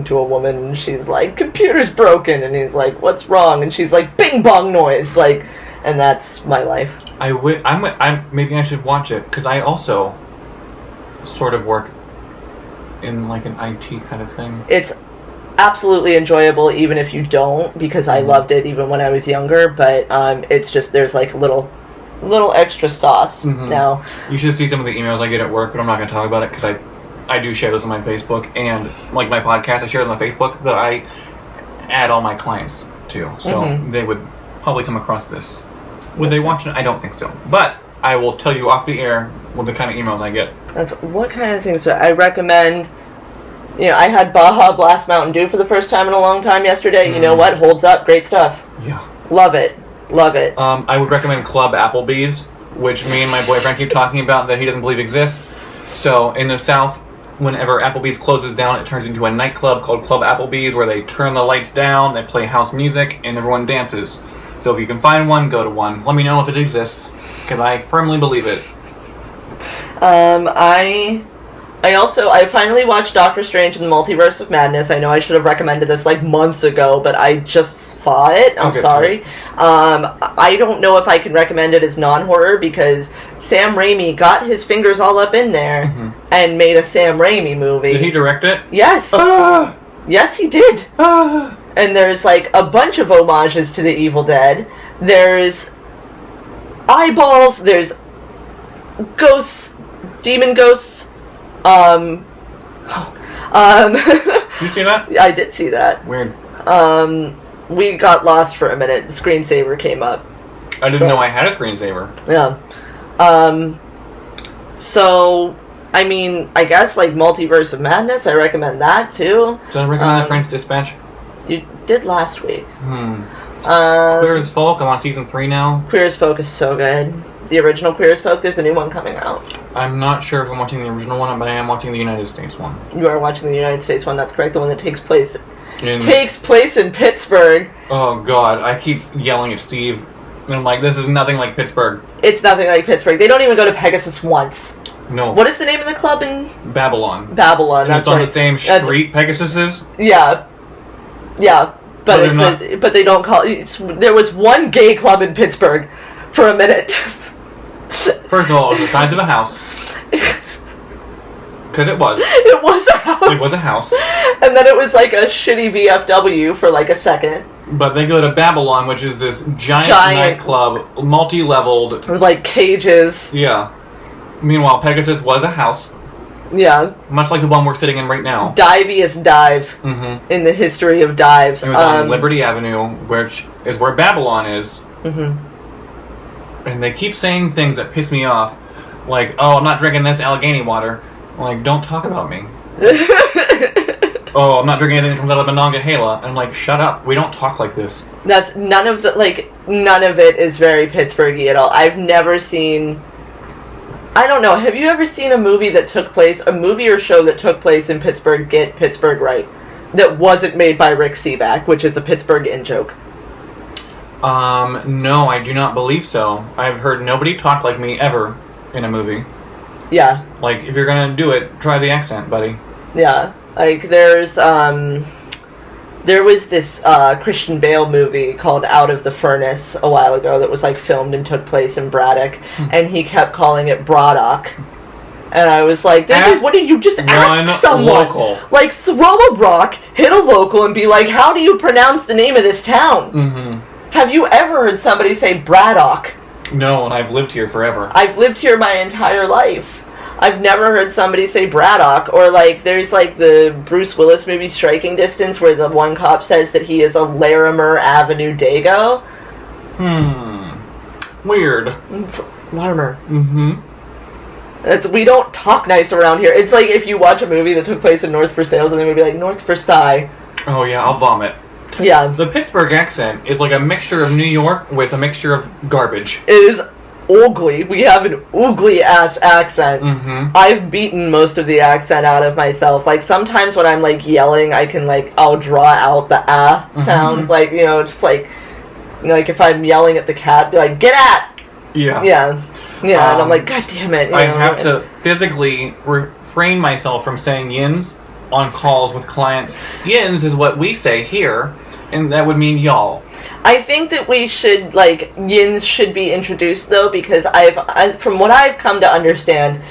to a woman, and she's like, computer's broken, and he's like, what's wrong? And she's like, bing bong noise, like, and that's my life. Maybe I should watch it, because I also sort of work in like an IT kind of thing. It's absolutely enjoyable even if you don't, because I loved it even when I was younger, but it's just there's like a little extra sauce now. You should see some of the emails I get at work, but I'm not going to talk about it because I do share this on my Facebook, and like my podcast I share it on my Facebook that I add all my clients to, so they would probably come across this. Would they watch it? I don't think so. But I will tell you off the air what the kind of emails I get. That's what kind of things I recommend. You know, I had Baja Blast Mountain Dew for the first time in a long time yesterday. You know what? Holds up. Great stuff. Yeah. Love it. Love it. I would recommend Club Applebee's, which me and my boyfriend keep talking about that he doesn't believe exists. So in the South, whenever Applebee's closes down, it turns into a nightclub called Club Applebee's where they turn the lights down, they play house music, and everyone dances. So if you can find one, go to one. Let me know if it exists, because I firmly believe it. I finally watched Doctor Strange and the Multiverse of Madness. I know I should have recommended this like months ago, but I just saw it. I'm sorry. I don't know if I can recommend it as non-horror because Sam Raimi got his fingers all up in there and made a Sam Raimi movie. Did he direct it? Yes. Yes, he did. And there's like a bunch of homages to the Evil Dead. There's eyeballs. There's ghosts, demon ghosts. Did you see that? I did see that. Weird. We got lost for a minute. Screensaver came up. I didn't know I had a screensaver. Yeah. So, I mean, I guess like Multiverse of Madness, I recommend that too. Did I recommend the French Dispatch? You did last week. Queer as Folk, I'm on season 3 now. Queer as Folk is so good. The original Queer as Folk, there's a new one coming out. I'm not sure if I'm watching the original one, but I am watching the United States one. You are watching the United States one, that's correct. The one that takes place in Pittsburgh. Oh god, I keep yelling at Steve. And I'm like, this is nothing like Pittsburgh. It's nothing like Pittsburgh. They don't even go to Pegasus once. No. What is the name of the club in? Babylon. Babylon, and that's it's on the same street Pegasus is? Yeah. Yeah. But but they don't call it. There was one gay club in Pittsburgh for a minute. First of all, it was the size of a house. Because it was. It was a house. It was a house. And then it was like a shitty VFW for like a second. But they go to Babylon, which is this giant nightclub, multi-leveled. With like cages. Yeah. Meanwhile, Pegasus was a house. Yeah. Much like the one we're sitting in right now. Diviest dive in the history of dives. It was on Liberty Avenue, which is where Babylon is. And they keep saying things that piss me off. Like, oh, I'm not drinking this Allegheny water. I'm like, don't talk about me. Oh, I'm not drinking anything that comes out of Monongahela. And I'm like, shut up. We don't talk like this. That's none of it is very Pittsburghy at all. I've never seen... I don't know. Have you ever seen a movie or show that took place in Pittsburgh get Pittsburgh right? That wasn't made by Rick Seaback, which is a Pittsburgh in-joke. No, I do not believe so. I've heard nobody talk like me ever in a movie. Yeah. Like, if you're gonna do it, try the accent, buddy. Yeah. Like, there was this Christian Bale movie called Out of the Furnace a while ago that was like filmed and took place in Braddock, and he kept calling it Braddock. And I was like, what do you just ask someone? Local. Like, throw a rock, hit a local, and be like, how do you pronounce the name of this town? Have you ever heard somebody say Braddock? No, and I've lived here forever. I've lived here my entire life. I've never heard somebody say Braddock, or like there's like the Bruce Willis movie Striking Distance where the one cop says that he is a Larimer Avenue Dago. Weird. It's Larimer. We don't talk nice around here. It's like if you watch a movie that took place in North Versailles and they would be like, North Versailles. Oh yeah, I'll vomit. Yeah. The Pittsburgh accent is like a mixture of New York with a mixture of garbage. It is ugly. We have an ugly ass accent. I've beaten most of the accent out of myself. Like sometimes when I'm like yelling, I can like I'll draw out the sound. Like just like like if I'm yelling at the cat, be like get at. Yeah. And I'm like God damn it. I have to physically refrain myself from saying yins on calls with clients. Yins is what we say here, and that would mean y'all. I think that we should, yins should be introduced, though, because from what I've come to understand,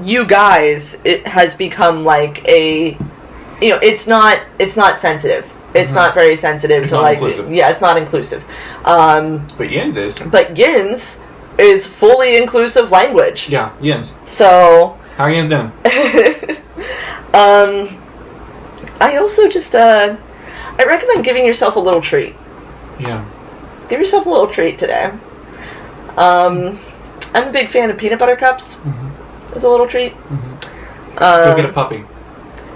you guys, it has become it's not sensitive. It's not very sensitive it's to, not inclusive. Yeah, it's not inclusive. But yins is. But yins is fully inclusive language. Yeah, yins. So... How are yins doing? I also just, I recommend giving yourself a little treat. Yeah. Give yourself a little treat today. I'm a big fan of peanut butter cups. Mm-hmm. As a little treat. Mm-hmm. Go get a puppy.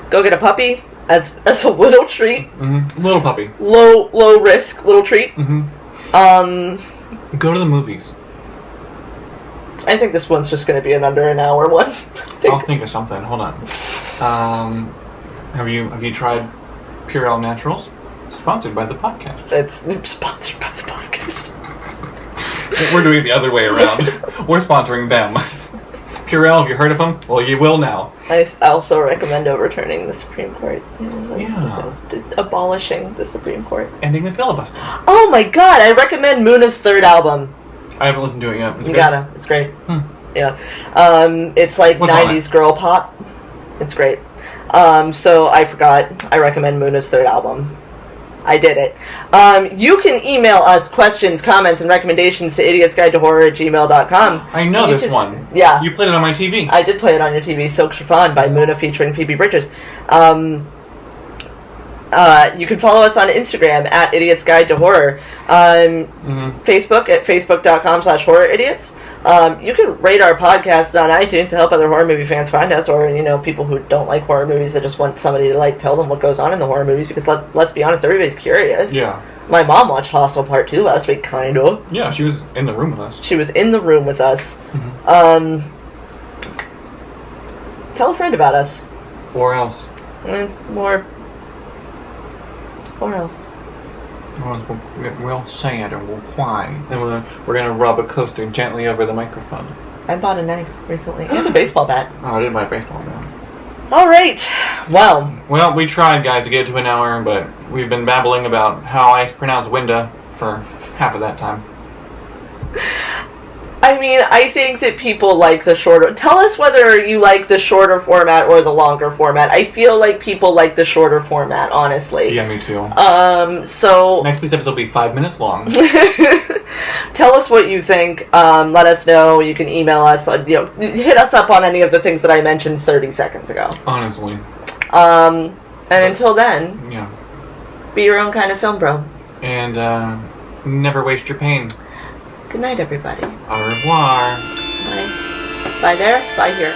Go get a puppy as a little treat. Mm-hmm. Little puppy. Low risk little treat. Mm-hmm. Go to the movies. I think this one's just going to be an under an hour one. I'll think of something. Hold on. Have you tried Purell Naturals? Sponsored by the podcast. It's sponsored by the podcast. We're doing it the other way around. We're sponsoring them. Purell, have you heard of them? Well, you will now. I also recommend overturning the Supreme Court. Yeah. Abolishing the Supreme Court. Ending the filibuster. Oh my god, I recommend Muna's third album. I haven't listened to it yet. You gotta. It's great. Yeah. It's like What's 90s girl pop. It's great. So I forgot. I recommend Muna's third album. I did it. You can email us questions, comments, and recommendations to idiotsguidetohorror@gmail.com. I know this one. Yeah. You played it on my TV. I did play it on your TV, Silk Chiffon by Muna featuring Phoebe Bridgers. You can follow us on Instagram at Idiot's Guide to Horror. Facebook at facebook.com/horroridiots. You can rate our podcast on iTunes to help other horror movie fans find us, or people who don't like horror movies that just want somebody to tell them what goes on in the horror movies, because let's be honest, everybody's curious. Yeah. My mom watched Hostel Part 2 last week, kind of. Yeah, she was in the room with us. She was in the room with us. Mm-hmm. Tell a friend about us. Or else. Or else. We'll say it and we'll cry. Then we're going to rub a coaster gently over the microphone. I bought a knife recently. And a baseball bat. Oh, I didn't buy a baseball bat. Alright. Well, we tried, guys, to get it to an hour, but we've been babbling about how I pronounce window for half of that time. I mean, I think that people like the shorter... Tell us whether you like the shorter format or the longer format. I feel like people like the shorter format, honestly. Yeah, me too. So... Next week's episode will be 5 minutes long. Tell us what you think. Let us know. You can email us. Hit us up on any of the things that I mentioned 30 seconds ago. Honestly. And until then... Yeah. Be your own kind of film bro. And, never waste your pain. Good night, everybody. Au revoir. Bye. Bye there. Bye here.